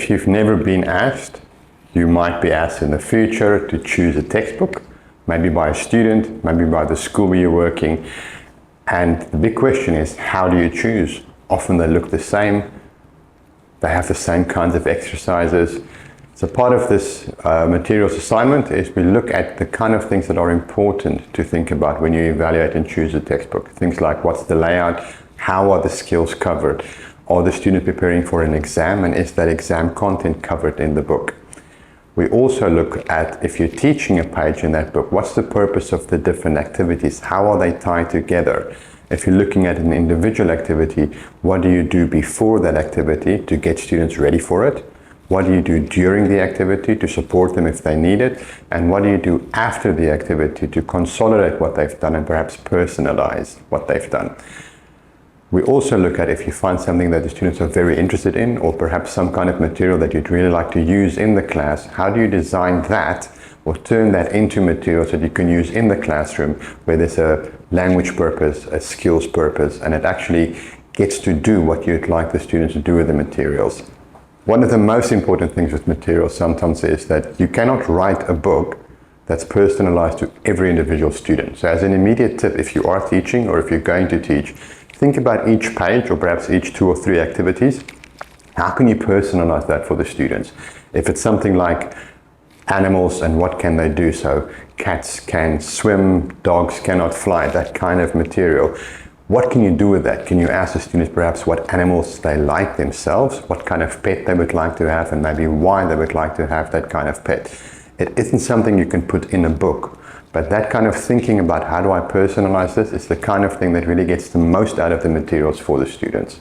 if you've never been asked, you might be asked in the future to choose a textbook, maybe by a student, maybe by the school where you're working. And the big question is, how do you choose? Often they look the same, they have the same kinds of exercises. So part of this materials assignment is we look at the kind of things that are important to think about when you evaluate and choose a textbook. Things like, what's the layout? How are the skills covered? Are the students preparing for an exam, and is that exam content covered in the book? We also look at, if you're teaching a page in that book, what's the purpose of the different activities? How are they tied together? If you're looking at an individual activity, what do you do before that activity to get students ready for it? What do you do during the activity to support them if they need it? And what do you do after the activity to consolidate what they've done and perhaps personalize what they've done? We also look at, if you find something that the students are very interested in, or perhaps some kind of material that you'd really like to use in the class, how do you design that or turn that into materials that you can use in the classroom where there's a language purpose, a skills purpose, and it actually gets to do what you'd like the students to do with the materials. One of the most important things with materials sometimes is that you cannot write a book that's personalized to every individual student. So as an immediate tip, if you are teaching or if you're going to teach, think about each page or perhaps each 2 or 3 activities. How can you personalize that for the students? If it's something like animals and what can they do, so cats can swim, dogs cannot fly, that kind of material. What can you do with that? Can you ask the students perhaps what animals they like themselves, what kind of pet they would like to have, and maybe why they would like to have that kind of pet? It isn't something you can put in a book, but that kind of thinking about how do I personalize this is the kind of thing that really gets the most out of the materials for the students.